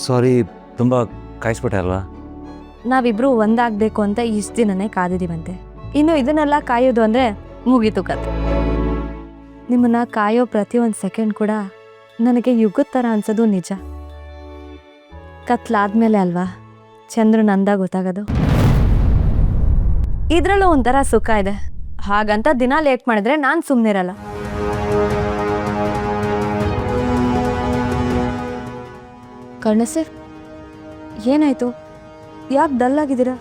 ಸಾರಿ, ತುಂಬ ಕಾಯಿಸ್ಬಿಟ್ಟೆ ಅಲ್ವಾ? ನಾವಿಬ್ರು ಒಂದಾಗಬೇಕು ಅಂತ ಇಷ್ಟು ದಿನನೇ ಕಾದಿದ್ದೀವಂತೆ. ಇನ್ನು ಇದನ್ನೆಲ್ಲ ಕಾಯೋದು ಅಂದರೆ ಮುಗೀತು ಕತೆ. ನಿಮ್ಮನ್ನ ಕಾಯೋ ಪ್ರತಿಯೊಂದು ಸೆಕೆಂಡ್ ಕೂಡ ನನಗೆ ಯುಗದ ಥರ ಅನ್ಸೋದು ನಿಜ. ಕತ್ಲಾದ್ಮೇಲೆ ಅಲ್ವಾ ಚಂದ್ರನ ಅಂದ ಗೊತ್ತಾಗೋದು. ಇದರಲ್ಲೂ ಒಂಥರ ಸುಖ ಇದೆ. ಹಾಗಂತ ದಿನ ಲೇಟ್ ಮಾಡಿದ್ರೆ ನಾನು ಸುಮ್ಮನಿರಲ್ಲ. ಕರ್ಣ ಸರ್, ಏನಾಯ್ತು? ಯಾಕೆ ಡಲ್ ಆಗಿದ್ದೀರಾ?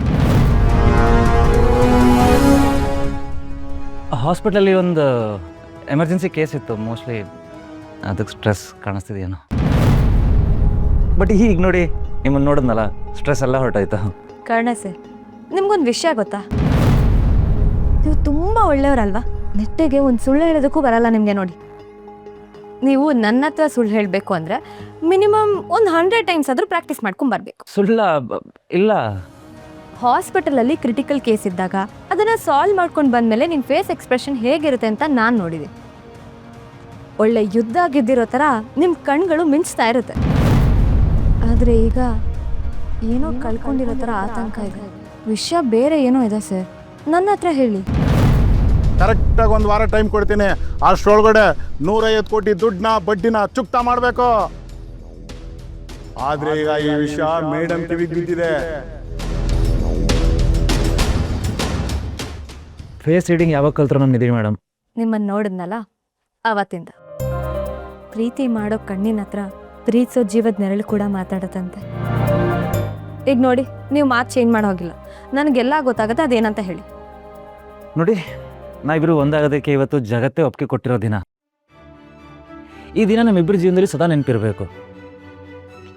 ಹಾಸ್ಪಿಟಲಲ್ಲಿ ಒಂದು ಎಮರ್ಜೆನ್ಸಿ ಕೇಸ್ ಇತ್ತು. ಮೋಸ್ಟ್ಲಿ ಅದಕ್ಕೆ ಸ್ಟ್ರೆಸ್ ಕಾಣಿಸ್ತಿದೆಯೇನೋ. ಬಟ್ ಈಗ ನೋಡಿ, ನಿಮ್ಮನ್ನು ನೋಡಿದ್ನಲ್ಲ, ಸ್ಟ್ರೆಸ್ ಎಲ್ಲ ಹೊರಟಾಯ್ತು. ಕರ್ಣ ಸರ್, ನಿಮ್ಗೊಂದು ವಿಷಯ ಗೊತ್ತಾ? ನೀವು ತುಂಬ ಒಳ್ಳೆಯವರಲ್ವಾ? ನೆಟ್ಟಗೆ ಒಂದು ಸುಳ್ಳು ಹೇಳೋದಕ್ಕೂ ಬರಲ್ಲ ನಿಮಗೆ. ನೋಡಿ, ನೀವು ನನ್ನ ಹತ್ರ ಸುಳ್ಳು ಹೇಳಬೇಕು ಅಂದರೆ ಮಿನಿಮಮ್ ಒಂದು 100 ಟೈಮ್ಸ್ ಆದರೂ ಪ್ರಾಕ್ಟೀಸ್ ಮಾಡ್ಕೊಂಬರ್ಬೇಕು. ಸುಳ್ಳ ಇಲ್ಲ. ಹಾಸ್ಪಿಟಲಲ್ಲಿ ಕ್ರಿಟಿಕಲ್ ಕೇಸ್ ಇದ್ದಾಗ ಅದನ್ನು ಸಾಲ್ವ್ ಮಾಡ್ಕೊಂಡು ಬಂದಮೇಲೆ ನಿಮ್ಮ ಫೇಸ್ ಎಕ್ಸ್ಪ್ರೆಷನ್ ಹೇಗಿರುತ್ತೆ ಅಂತ ನಾನು ನೋಡಿದೆ. ಒಳ್ಳೆ ಯುದ್ಧ ಗೆದ್ದಿರೋ ಥರ ನಿಮ್ಮ ಕಣ್ಗಳು ಮಿಂಚ್ತಾ ಇರುತ್ತೆ. ಆದರೆ ಈಗ ಏನೋ ಕಳ್ಕೊಂಡಿರೋ ಥರ ಆತಂಕ ಇದೆ. ವಿಷಯ ಬೇರೆ ಏನೋ ಇದೆ ಸರ್, ನನ್ನ ಹತ್ರ ಹೇಳಿ. ಕರೆಕ್ಟಾಗಿ 1 ವಾರ ಟೈಮ್ ಕೊಡ್ತೀನಿ. ಅಷ್ಟರೊಳಗಡೆ 150 ಕೋಟಿ ದುಡ್ಡನ್ನ ಬಡ್ಡಿನ ಚುಕ್ತಾ ಮಾಡಬೇಕು. ಆದರೆ ಈಗ ಈ ವಿಷಯ ಮೇಡಮ್ ಕಿವಿಗೆ ಬಿದ್ದಿದೆ. ಫೇಸ್ ರೀಡಿಂಗ್ ಯಾವಾಗ ಕಲ್ತ್ರು ನಮ್ಮಿದ್ದೀವಿ ಮೇಡಮ್? ನಿಮ್ಮನ್ನು ನೋಡಿದ್ನಲ್ಲ ಅವತ್ತಿಂದ. ಪ್ರೀತಿ ಮಾಡೋ ಕಣ್ಣಿನ ಹತ್ರ ಪ್ರೀತಿಸೋ ಜೀವದ ನೆರಳು ಕೂಡ ಮಾತಾಡತ್ತಂತೆ. ಈಗ ನೋಡಿ, ನೀವು ಮಾತು ಚೇಂಜ್ ಮಾಡೋ ಹೋಗಿಲ್ಲ. ನನಗೆಲ್ಲ ಗೊತ್ತಾಗುತ್ತೆ. ಅದೇನಂತ ಹೇಳಿ. ನೋಡಿ, ನಾವಿಬ್ಬರು ಒಂದಾಗೋದಕ್ಕೆ ಇವತ್ತು ಜಗತ್ತೇ ಒಪ್ಪಿಗೆ ಕೊಟ್ಟಿರೋ ದಿನ. ಈ ದಿನ ನಮ್ಮಿಬ್ಬರ ಜೀವನದಲ್ಲಿ ಸದಾ ನೆನಪಿರಬೇಕು.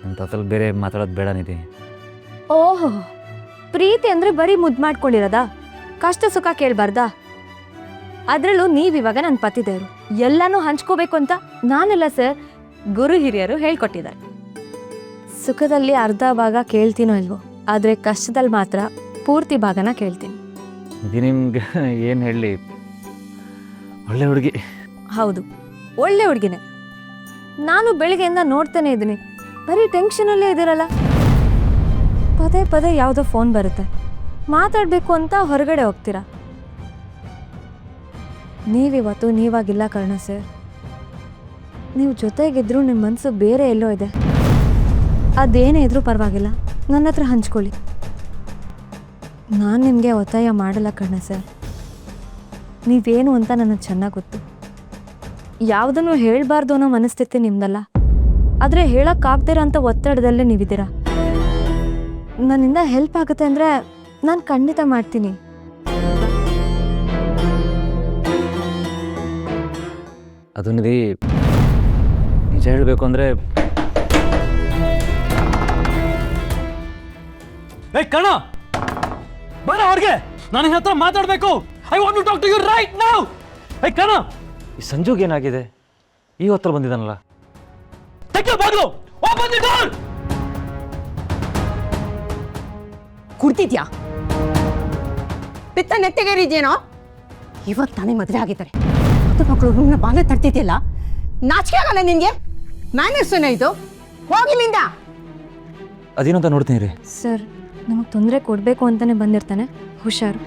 ಅಂತ ಬೇರೆ ಮಾತಾಡೋದು ಬೇಡ ನಿಧಿ. ಓಹೋ, ಪ್ರೀತಿ ಅಂದರೆ ಬರೀ ಮುದ್ದು ಮಾಡ್ಕೊಂಡಿರೋದಾ? ಕಷ್ಟ ಸುಖ ಕೇಳಬಾರ್ದಾ? ಅದರಲ್ಲೂ ನೀವಿವಾಗ ನನ್ನ ಪತಿದೇವರು, ಎಲ್ಲನೂ ಹಂಚ್ಕೋಬೇಕು ಅಂತ ನಾನೆಲ್ಲ ಸರ್, ಗುರು ಹಿರಿಯರು ಹೇಳ್ಕೊಟ್ಟಿದ್ದಾರೆ. ಸುಖದಲ್ಲಿ ಅರ್ಧ ಭಾಗ ಕೇಳ್ತೀನೋ ಇಲ್ವೋ, ಆದರೆ ಕಷ್ಟದಲ್ಲಿ ಮಾತ್ರ ಪೂರ್ತಿ ಭಾಗನ ಕೇಳ್ತೀನಿ. ಇದು ನಿಮ್ಗೆ ಏನು ಹೇಳಲಿ, ಒಳ್ಳೆ ಹುಡುಗಿ. ಹೌದು, ಒಳ್ಳೆ ಹುಡುಗಿನೇ. ನಾನು ಬೆಳಿಗ್ಗೆಯಿಂದ ನೋಡ್ತಾನೆ ಇದ್ದೀನಿ, ಬರೀ ಟೆನ್ಷನಲ್ಲೇ ಇದ್ದೀರಲ್ಲ. ಪದೇ ಪದೇ ಯಾವುದೋ ಫೋನ್ ಬರುತ್ತೆ, ಮಾತಾಡಬೇಕು ಅಂತ ಹೊರಗಡೆ ಹೋಗ್ತೀರಾ. ನೀವಿವತ್ತು ನೀವಾಗಿಲ್ಲ ಕರ್ಣ ಸರ್. ನೀವು ಜೊತೆಗಿದ್ರು ನಿಮ್ಮ ಮನಸ್ಸು ಬೇರೆ ಎಲ್ಲೋ ಇದೆ. ಅದೇನೇ ಇದ್ರೂ ಪರವಾಗಿಲ್ಲ, ನನ್ನ ಹತ್ರ ಹಂಚ್ಕೊಳ್ಳಿ. ನಾನು ನಿಮಗೆ ಒತ್ತಾಯ ಮಾಡಲ್ಲ ಕರ್ಣ ಸರ್. ನೀವೇನು ಅಂತ ನನಗೆ ಚೆನ್ನಾಗಿ ಗೊತ್ತು. ಯಾವುದನ್ನು ಹೇಳಬಾರ್ದು ಅನ್ನೋ ಮನಸ್ಥಿತಿ ನಿಮ್ದಲ್ಲ, ಆದರೆ ಹೇಳೋಕ್ಕಾಗ್ದಿರ ಅಂತ ಒತ್ತಡದಲ್ಲೇ ನೀವಿದ್ದೀರಾ. ನನ್ನಿಂದ ಹೆಲ್ಪ್ ಆಗುತ್ತೆ ಅಂದರೆ ನಾನು ಖಂಡಿತ ಮಾಡ್ತೀನಿ. ಅದು ನಿಧಿ, ನಿಜ ಹೇಳಬೇಕು ಅಂದರೆ, ಕಣ ಬರ ಹೊರಗೆ, ನಾನು ಹತ್ರ ಮಾತಾಡಬೇಕು. I want to talk to you right now. ಕಣ, ಈ ಸಂಜುಗೆ ಏನಾಗಿದೆ? ಈ ಹೊತ್ತಲ್ಲಿ ಬಂದಿದ್ದಾನಲ್ಲ. ತೆಗೆ ಬಾಗ್ಲು, ಓಪನ್ ದಿ ಡೋರ್. ಕುಡ್ತಿದ್ಯಾ? ಪಿತ್ತ ನೆತ್ತಿಗೇರಿದ್ಯೇನೋ? ಇವತ್ತು ತಾನೇ ಮದುವೆ ಆಗಿದ್ದಾರೆ. ಮಕ್ಕಳು ರೂಮ್ನ ಬಾಲೆ ತರ್ತಿದ್ಯಲ್ಲ, ನಾಚಿಕೆ ಆಗಲ್ಲ ನಿನ್ಗೆ? ಮ್ಯಾನರ್ಸ್ ಏನೋ ಇದು? ಹೋಗಿಲ್ಲಿಂದ. ಅದೇನು ಅಂತ ನೋಡ್ತೀನಿ ರೀ. ಸರ್, ನಮಗೆ ತೊಂದರೆ ಕೊಡಬೇಕು ಅಂತಲೇ ಬಂದಿರ್ತಾನೆ, ಹುಷಾರು.